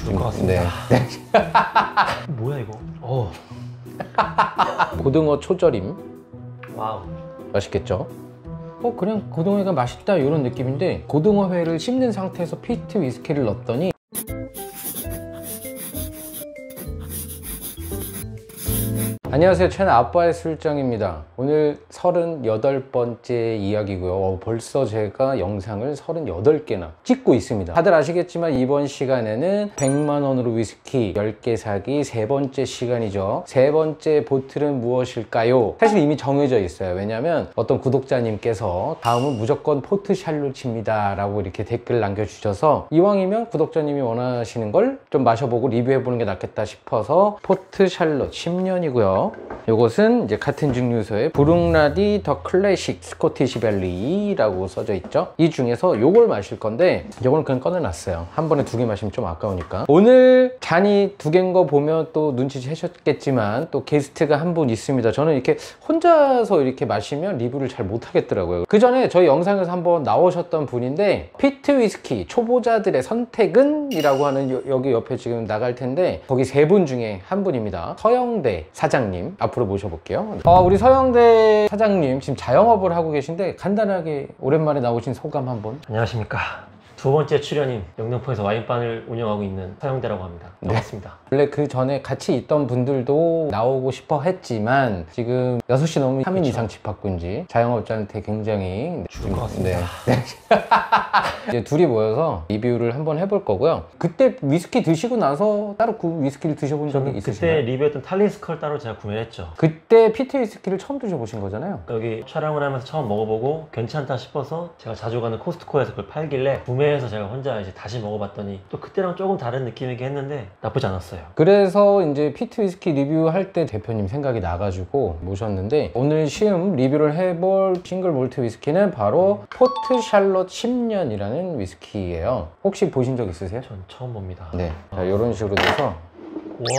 죽을 것 같습니다. 네. 뭐야 이거? 고등어 초절임. 와우. 맛있겠죠? 그냥 고등어회가 맛있다 이런 느낌인데, 고등어회를 씹는 상태에서 피트 위스키를 넣었더니 안녕하세요, 채널 아빠의 술장입니다. 오늘 38번째 이야기고요. 벌써 제가 영상을 38개나 찍고 있습니다. 다들 아시겠지만 이번 시간에는 100만원으로 위스키 10개 사기 세 번째 시간이죠. 세 번째 보틀은 무엇일까요? 사실 이미 정해져 있어요. 왜냐면 어떤 구독자님께서 다음은 무조건 포트 샬롯입니다 라고 이렇게 댓글 남겨주셔서, 이왕이면 구독자님이 원하시는 걸 좀 마셔보고 리뷰해보는 게 낫겠다 싶어서 포트 샬롯 10년이고요. 요것은 이제 같은 증류소의 브룩라디 더 클래식 스코티시 밸리라고 써져 있죠. 이 중에서 요걸 마실 건데, 요걸 그냥 꺼내놨어요. 한 번에 두 개 마시면 좀 아까우니까. 오늘 잔이 두 개인 거 보면 또 눈치채셨겠지만 또 게스트가 한 분 있습니다. 저는 이렇게 혼자서 이렇게 마시면 리뷰를 잘 못하겠더라고요. 그 전에 저희 영상에서 한번 나오셨던 분인데, 피트 위스키 초보자들의 선택은? 이라고 하는 여기 옆에 지금 나갈 텐데, 거기 세 분 중에 한 분입니다. 서영대 사장님 앞으로 모셔볼게요. 우리 서영대 사장님 지금 자영업을 하고 계신데, 간단하게 오랜만에 나오신 소감 한번. 안녕하십니까. 두 번째 출연인 영등포에서 와인바를 운영하고 있는 서영대라고 합니다. 반갑습니다. 원래 그 전에 같이 있던 분들도 나오고 싶어 했지만, 지금 6시 넘으면 3인 그쵸. 이상 집 바꾼지 자영업자한테 굉장히 죽을 것 같습니다. 네. 이제 둘이 모여서 리뷰를 한번 해볼 거고요. 그때 위스키 드시고 나서 따로 그 위스키를 드셔본 적이 저는 있으신가요? 그때 리뷰했던 탈리스컬 따로 제가 구매했죠. 그때 피트 위스키를 처음 드셔보신 거잖아요. 여기 촬영을 하면서 처음 먹어보고 괜찮다 싶어서 제가 자주 가는 코스트코에서 그걸 팔길래 구매해서 제가 혼자 이제 다시 먹어봤더니 또 그때랑 조금 다른 느낌이긴 했는데 나쁘지 않았어요. 그래서 이제 피트 위스키 리뷰할 때 대표님 생각이 나가지고 모셨는데, 오늘 시음 리뷰를 해볼 싱글 몰트 위스키는 바로 포트 샬롯 10년이라는 위스키예요. 혹시 보신 적 있으세요? 전 처음 봅니다. 네. 자, 이런 식으로 돼서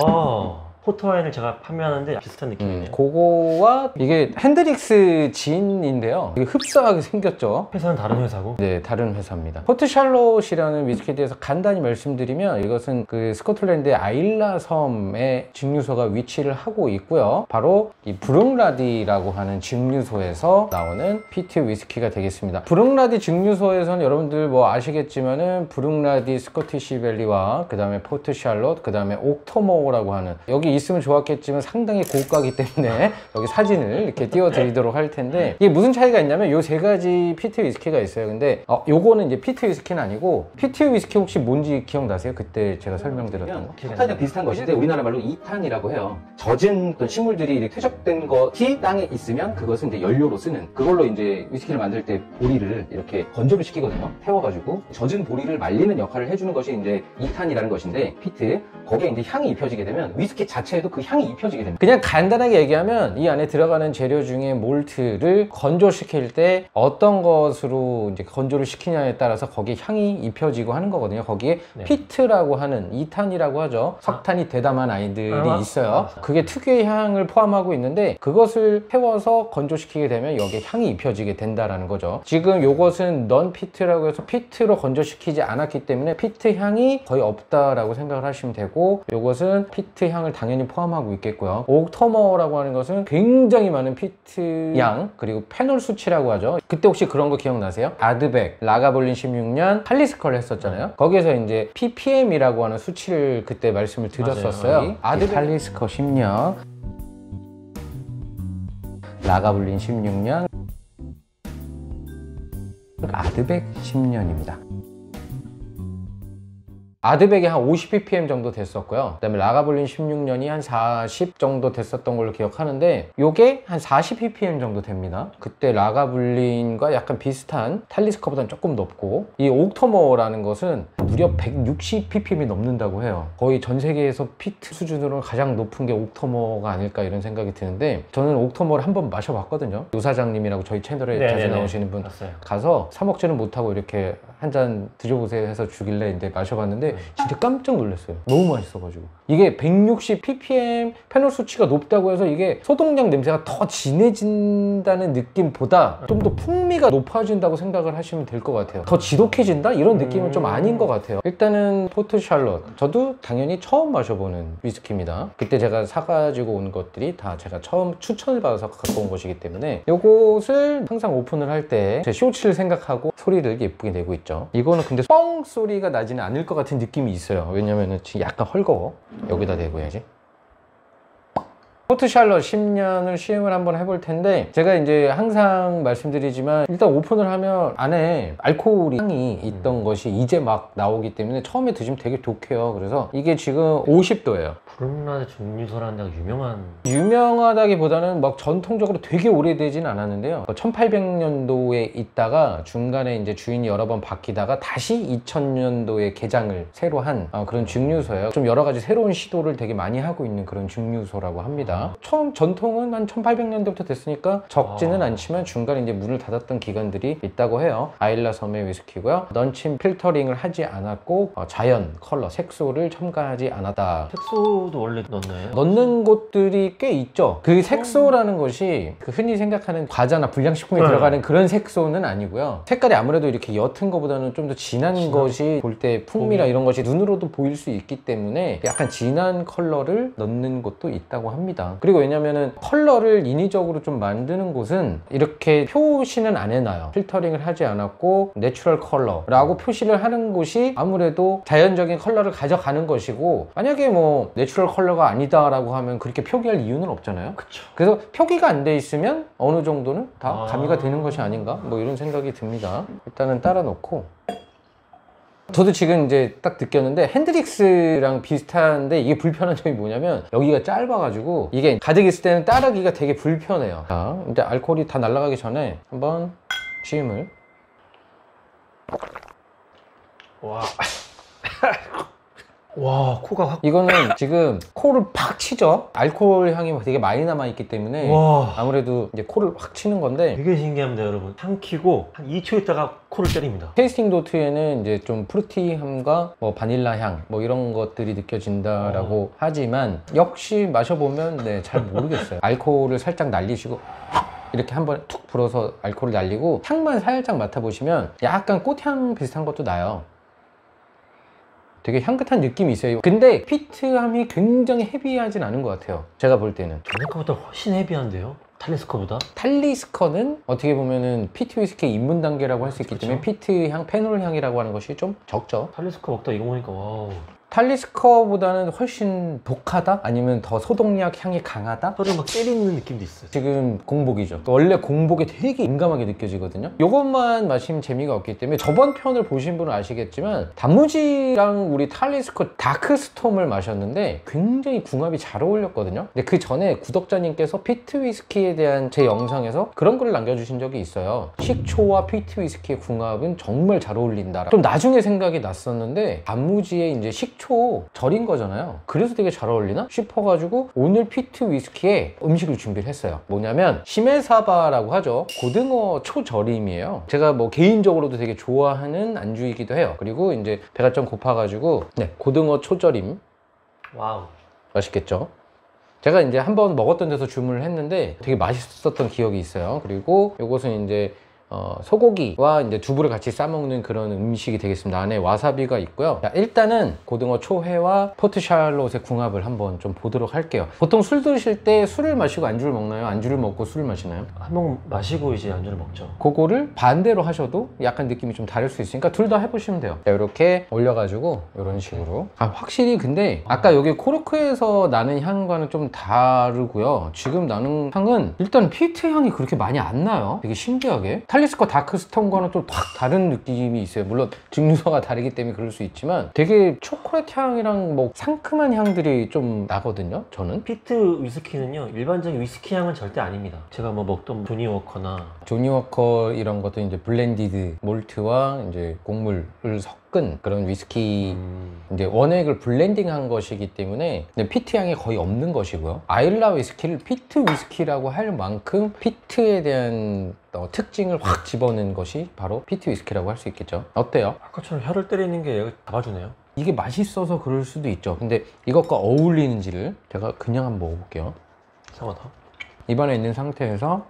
와, 포트와인을 제가 판매하는데 비슷한 느낌이네요. 그거와 이게 핸드릭스 진인데요. 되게 흡사하게 생겼죠. 회사는 다른 회사고. 네, 다른 회사입니다. 포트 샬롯이라는 위스키에 대해서 간단히 말씀드리면, 이것은 그 스코틀랜드의 아일라 섬에 증류소가 위치를 하고 있고요. 바로 이 브룩라디라고 하는 증류소에서 나오는 피트 위스키가 되겠습니다. 브룩라디 증류소에서는 여러분들 뭐 아시겠지만은 브룩라디 스코티시 밸리와 그 다음에 포트 샬롯, 그 다음에 옥토모어라고 하는, 여기 있으면 좋았겠지만 상당히 고가기 때문에 여기 사진을 이렇게 띄워드리도록 할 텐데, 이게 무슨 차이가 있냐면 요 세 가지 피트 위스키가 있어요. 근데 요거는 이제 피트 위스키는 아니고, 피트 위스키 혹시 뭔지 기억나세요? 그때 제가 설명드렸던 거. 석탄이랑 비슷한 것인데 우리나라 말로 2탄이라고 해요. 젖은 어떤 식물들이 이렇게 퇴적된 것이 땅에 있으면 그것은 이제 연료로 쓰는, 그걸로 이제 위스키를 만들 때 보리를 이렇게 건조를 시키거든요. 태워가지고 젖은 보리를 말리는 역할을 해주는 것이 이제 2탄이라는 것인데, 피트, 거기에 이제 향이 입혀지게 되면 위스키 자체에도 그 향이 입혀지게 됩니다. 그냥 간단하게 얘기하면, 이 안에 들어가는 재료 중에 몰트를 건조시킬 때 어떤 것으로 이제 건조를 시키냐에 따라서 거기에 향이 입혀지고 하는 거거든요. 거기에 네. 피트라고 하는, 2탄이라고 하죠. 석탄이 대담한 아이들이 있어요. 그게 특유의 향을 포함하고 있는데, 그것을 태워서 건조시키게 되면 여기에 향이 입혀지게 된다라는 거죠. 지금 요것은 넌 피트라고 해서 피트로 건조시키지 않았기 때문에 피트 향이 거의 없다라고 생각을 하시면 되고, 요것은 피트 향을 당연히 포함하고 있겠고요. 옥토머라고 하는 것은 굉장히 많은 피트 양, 그리고 페놀 수치라고 하죠. 그때 혹시 그런 거 기억나세요? 아드백, 라가볼린 16년, 탈리스컬 했었잖아요. 거기에서 이제 ppm이라고 하는 수치를 그때 말씀을 드렸었어요. 맞아요. 아드백, 탈리스컬 10년, 라가볼린 16년, 아드백 10년입니다. 아드백이 한 50ppm 정도 됐었고요. 그 다음에 라가볼린 16년이 한 40 정도 됐었던 걸로 기억하는데, 요게 한 40ppm 정도 됩니다. 그때 라가볼린과 약간 비슷한, 탈리스커보다는 조금 높고, 이 옥토머라는 것은 무려 160ppm이 넘는다고 해요. 거의 전 세계에서 피트 수준으로 가장 높은 게 옥토머가 아닐까 이런 생각이 드는데, 저는 옥토머를 한번 마셔봤거든요. 요 사장님이라고 저희 채널에 자주 나오시는 분 봤어요. 가서 사 먹지는 못하고 이렇게 한 잔 드셔보세요 해서 주길래 이제 마셔봤는데, 진짜 깜짝 놀랐어요. 너무 맛있어가지고. 이게 160 ppm 페놀 수치가 높다고 해서 이게 소독약 냄새가 더 진해진다는 느낌보다 좀 더 풍미가 높아진다고 생각을 하시면 될 것 같아요. 더 지독해진다? 이런 느낌은 좀 아닌 것 같아요. 일단은 포트 샬롯, 저도 당연히 처음 마셔보는 위스키입니다. 그때 제가 사가지고 온 것들이 다 제가 처음 추천을 받아서 갖고 온 것이기 때문에 요것을 항상 오픈을 할 때 제 쇼츠를 생각하고 소리를 예쁘게 내고 있죠. 이거는 근데 뻥 소리가 나지는 않을 것 같은 느낌이 있어요. 왜냐면은 지금 약간 헐거워. 여기다 대고 해야지. 포트 샬롯 10년을 시음을 한번 해볼 텐데, 제가 이제 항상 말씀드리지만 일단 오픈을 하면 안에 알코올이 향이 있던 것이 이제 막 나오기 때문에 처음에 드시면 되게 독해요. 그래서 이게 지금 50도예요. 푸른라드 증류소라는 데가 유명하다기보다는 막 전통적으로 되게 오래되진 않았는데요. 1800년도에 있다가 중간에 이제 주인이 여러 번 바뀌다가 다시 2000년도에 개장을 새로 한 그런 증류소예요. 좀 여러 가지 새로운 시도를 되게 많이 하고 있는 그런 증류소라고 합니다. 처음 전통은 한 1800년대부터 됐으니까 적지는 않지만 중간에 이제 문을 닫았던 기간들이 있다고 해요. 아일라 섬의 위스키고요. 넌친 필터링을 하지 않았고 자연 컬러 색소를 첨가하지 않았다. 색소도 원래 넣나요? 넣는 곳들이 꽤 있죠. 그 색소라는 것이 그 흔히 생각하는 과자나 불량식품에 들어가는 그런 색소는 아니고요. 색깔이 아무래도 이렇게 옅은 것보다는 좀 더 진한 것이 볼 때 풍미나 이런 것이 눈으로도 보일 수 있기 때문에 약간 진한 컬러를 넣는 곳도 있다고 합니다. 그리고 왜냐면은 컬러를 인위적으로 좀 만드는 곳은 이렇게 표시는 안 해놔요. 필터링을 하지 않았고 내추럴 컬러라고 표시를 하는 곳이 아무래도 자연적인 컬러를 가져가는 것이고, 만약에 뭐 내추럴 컬러가 아니다라고 하면 그렇게 표기할 이유는 없잖아요. 그쵸. 그래서 표기가 안 돼 있으면 어느 정도는 다 가미가 되는 것이 아닌가? 뭐 이런 생각이 듭니다. 일단은 따라 놓고, 저도 지금 이제 딱 느꼈는데 핸드릭스랑 비슷한데 이게 불편한 점이 뭐냐면 여기가 짧아가지고 이게 가득 있을 때는 따르기가 되게 불편해요. 자, 이제 알코올이 다 날아가기 전에 한번 시음을. 와. 와, 코가 확. 이거는 지금 코를 팍 치죠. 알코올 향이 되게 많이 남아있기 때문에 와. 아무래도 이제 코를 확 치는 건데, 되게 신기합니다, 여러분. 삼키고 한 2초 있다가 코를 때립니다. 테이스팅 노트에는 이제 좀 프루티함과 뭐 바닐라 향 뭐 이런 것들이 느껴진다라고 하지만 역시 마셔보면 네, 잘 모르겠어요. 알코올을 살짝 날리시고 이렇게 한번 툭 불어서 알코올을 날리고 향만 살짝 맡아보시면 약간 꽃향 비슷한 것도 나요. 되게 향긋한 느낌이 있어요. 근데 피트함이 굉장히 헤비하진 않은 것 같아요. 제가 볼 때는. 전에 거보다 훨씬 헤비한데요? 탈리스커보다? 탈리스커는 어떻게 보면은 피트 위스키의 입문 단계라고 할 수 있기 때문에 피트 향, 페놀 향이라고 하는 것이 좀 적죠. 탈리스커 먹다 이거 보니까 와우. 탈리스커보다는 훨씬 독하다? 아니면 더 소독약 향이 강하다? 혀를 막 때리는 느낌도 있어요. 지금 공복이죠. 원래 공복에 되게 민감하게 느껴지거든요. 이것만 마시면 재미가 없기 때문에 저번 편을 보신 분은 아시겠지만 단무지랑 우리 탈리스커 다크스톰을 마셨는데 굉장히 궁합이 잘 어울렸거든요. 근데 그 전에 구독자님께서 피트 위스키에 대한 제 영상에서 그런 글을 남겨주신 적이 있어요. 식초와 피트 위스키의 궁합은 정말 잘 어울린다. 좀 나중에 생각이 났었는데 단무지에 이제 식초 절인 거잖아요. 그래서 되게 잘 어울리나 싶어가지고 오늘 피트 위스키에 음식을 준비를 했어요. 뭐냐면 시메사바라고 하죠. 고등어 초절임이에요. 제가 뭐 개인적으로도 되게 좋아하는 안주이기도 해요. 그리고 이제 배가 좀 고파가지고 네, 고등어 초절임. 와우. 맛있겠죠? 제가 이제 한번 먹었던 데서 주문을 했는데 되게 맛있었던 기억이 있어요. 그리고 이것은 이제 소고기와 이제 두부를 같이 싸먹는 그런 음식이 되겠습니다. 안에 와사비가 있고요. 자, 일단은 고등어 초회와 포트 샬롯의 궁합을 한번 좀 보도록 할게요. 보통 술 드실 때 술을 마시고 안주를 먹나요? 안주를 먹고 술을 마시나요? 한 번 마시고 이제 안주를 먹죠. 그거를 반대로 하셔도 약간 느낌이 좀 다를 수 있으니까 둘 다 해보시면 돼요. 자, 이렇게 올려가지고 이런 식으로. 확실히 근데 아까 여기 코르크에서 나는 향과는 좀 다르고요. 지금 나는 향은 일단 피트 향이 그렇게 많이 안 나요. 되게 신기하게. 탈리스커 다크스톤과는 좀 확 다른 느낌이 있어요. 물론 증류소가 다르기 때문에 그럴 수 있지만 되게 초콜릿 향이랑 뭐 상큼한 향들이 좀 나거든요. 저는 피트 위스키는요, 일반적인 위스키 향은 절대 아닙니다. 제가 뭐 먹던 조니 워커나 조니 워커 이런 것도 이제 블렌디드 몰트와 이제 곡물을 섞은 그런 위스키 이제 원액을 블렌딩한 것이기 때문에 피트 향이 거의 없는 것이고요. 아일라 위스키를 피트 위스키라고 할 만큼 피트에 대한 특징을 확 집어넣은 것이 바로 피트 위스키라고 할 수 있겠죠. 어때요? 아까처럼 혀를 때리는 게 얘가 잡아주네요. 이게 맛있어서 그럴 수도 있죠. 근데 이것과 어울리는지를 제가 그냥 한번 먹어볼게요. 상어다. 입안에 있는 상태에서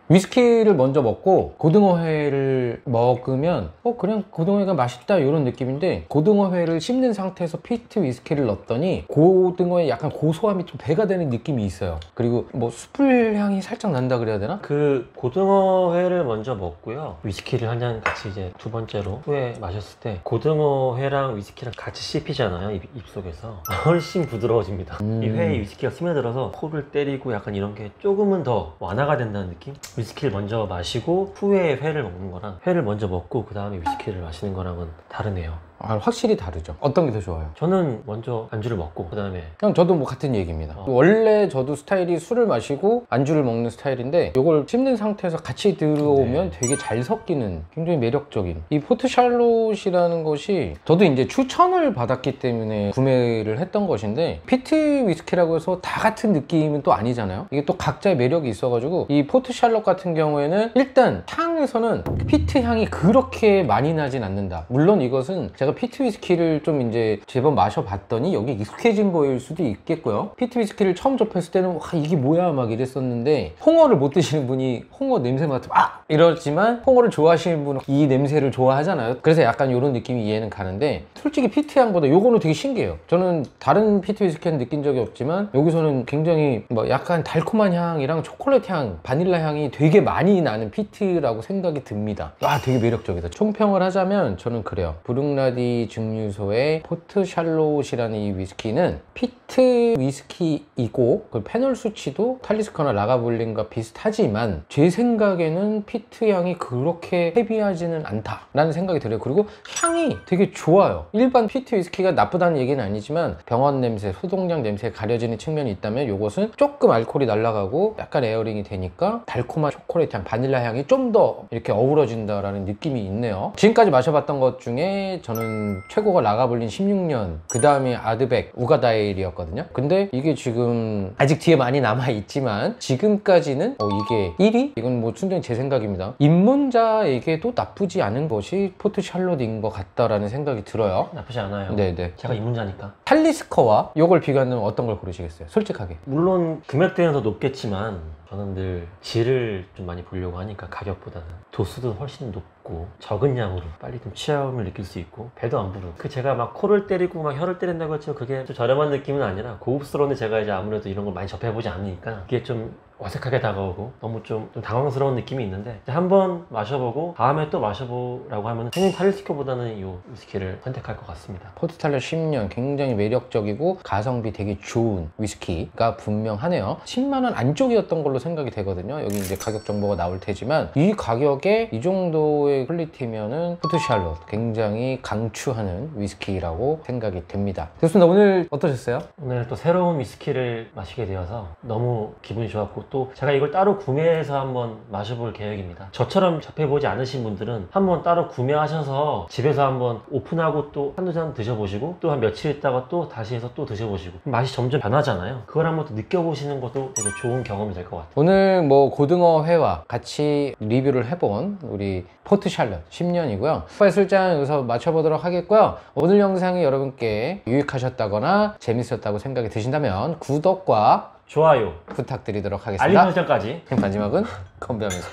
위스키를 먼저 먹고 고등어회를 먹으면 그냥 고등어회가 맛있다 이런 느낌인데, 고등어회를 씹는 상태에서 피트 위스키를 넣었더니 고등어의 약간 고소함이 좀 배가 되는 느낌이 있어요. 그리고 뭐 숯불 향이 살짝 난다 그래야 되나? 그 고등어회를 먼저 먹고요. 위스키를 한 잔 같이 이제 두 번째로 후에 마셨을 때 고등어회랑 위스키랑 같이 씹히잖아요. 입속에서 훨씬 부드러워집니다. 이 회에 위스키가 스며들어서 코를 때리고 약간 이런 게 조금은 더 완화가 된다는 느낌? 위스키를 먼저 마시고 후에 회를 먹는 거랑 회를 먼저 먹고 그 다음에 위스키를 마시는 거랑은 다르네요. 확실히 다르죠. 어떤 게 더 좋아요? 저는 먼저 안주를 먹고 그 다음에 그냥 저도 뭐 같은 얘기입니다. 원래 저도 스타일이 술을 마시고 안주를 먹는 스타일인데, 이걸 씹는 상태에서 같이 들어오면 되게 잘 섞이는 굉장히 매력적인 이 포트 샬롯이라는 것이, 저도 이제 추천을 받았기 때문에 구매를 했던 것인데, 피트 위스키라고 해서 다 같은 느낌은 또 아니잖아요. 이게 또 각자의 매력이 있어가지고, 이 포트 샬롯 같은 경우에는 일단 향에서는 피트 향이 그렇게 많이 나진 않는다. 물론 이것은 제가 피트 위스키를 좀 이제 제법 마셔봤더니 여기 익숙해진 거일 수도 있겠고요. 피트 위스키를 처음 접했을 때는 와 이게 뭐야 막 이랬었는데, 홍어를 못 드시는 분이 홍어 냄새 맡으면 이러지만 홍어를 좋아하시는 분은 이 냄새를 좋아하잖아요. 그래서 약간 이런 느낌이 이해는 가는데, 솔직히 피트 향보다 요거는 되게 신기해요. 저는 다른 피트 위스키는 느낀 적이 없지만 여기서는 굉장히 뭐 약간 달콤한 향이랑 초콜릿 향, 바닐라 향이 되게 많이 나는 피트라고 생각이 듭니다. 되게 매력적이다. 총평을 하자면 저는 그래요. 브룩라디 증류소의 포트 샬롯이라는 이 위스키는 피트 위스키이고, 그 페놀 수치도 탈리스커나 라가블린과 비슷하지만 제 생각에는 피트 향이 그렇게 헤비하지는 않다라는 생각이 들어요. 그리고 향이 되게 좋아요. 일반 피트 위스키가 나쁘다는 얘기는 아니지만 병원 냄새, 소독약 냄새에 가려지는 측면이 있다면, 이것은 조금 알코올이 날아가고 약간 에어링이 되니까 달콤한 초콜릿 향, 바닐라 향이 좀 더 이렇게 어우러진다라는 느낌이 있네요. 지금까지 마셔봤던 것 중에 저는 최고가 라가블린 16년, 그 다음에 아드백 우가다일이었거든요. 근데 이게 지금 아직 뒤에 많이 남아있지만 지금까지는 이게 1위? 이건 뭐 순전히 제 생각입니다. 입문자에게도 나쁘지 않은 것이 포트 샬롯인 것 같다라는 생각이 들어요. 나쁘지 않아요. 네네. 제가 입문자니까. 탈리스커와 이걸 비교한다면 어떤 걸 고르시겠어요? 솔직하게. 물론 금액대는 더 높겠지만 저는 늘 질을 좀 많이 보려고 하니까 가격보다는 도수도 훨씬 높고 적은 양으로 빨리 좀 취함을 느낄 수 있고 배도 안 부르고, 제가 막 코를 때리고 막 혀를 때린다고 했지만 그게 좀 저렴한 느낌은 아니라 고급스러운데, 제가 이제 아무래도 이런 걸 많이 접해보지 않으니까 그게 좀 어색하게 다가오고 너무 좀 당황스러운 느낌이 있는데, 한번 마셔보고 다음에 또 마셔보라고 하면 생긴 탈리스커보다는 이 위스키를 선택할 것 같습니다. 포트 샬롯 10년 굉장히 매력적이고 가성비 되게 좋은 위스키가 분명하네요. 10만 원 안쪽이었던 걸로 생각이 되거든요. 여기 이제 가격 정보가 나올 테지만 이 가격에 이 정도의 퀄리티면은 포트 샬롯 굉장히 강추하는 위스키라고 생각이 됩니다. 좋습니다. 오늘 어떠셨어요? 오늘 또 새로운 위스키를 마시게 되어서 너무 기분이 좋았고, 또 제가 이걸 따로 구매해서 한번 마셔볼 계획입니다. 저처럼 접해보지 않으신 분들은 한번 따로 구매하셔서 집에서 한번 오픈하고 또 한두 잔 드셔보시고, 또 한 며칠 있다가 또 다시 해서 또 드셔보시고, 맛이 점점 변하잖아요. 그걸 한번 또 느껴보시는 것도 되게 좋은 경험이 될 것 같아요. 오늘 뭐 고등어 회와 같이 리뷰를 해본 우리 포트 샬롯 10년이고요. 아빠의 술장 여기서 마쳐보도록 하겠고요. 오늘 영상이 여러분께 유익하셨다거나 재밌었다고 생각이 드신다면 구독과 좋아요, 부탁드리도록 알림 하겠습니다. 설정까지. 마지막은 건배하면서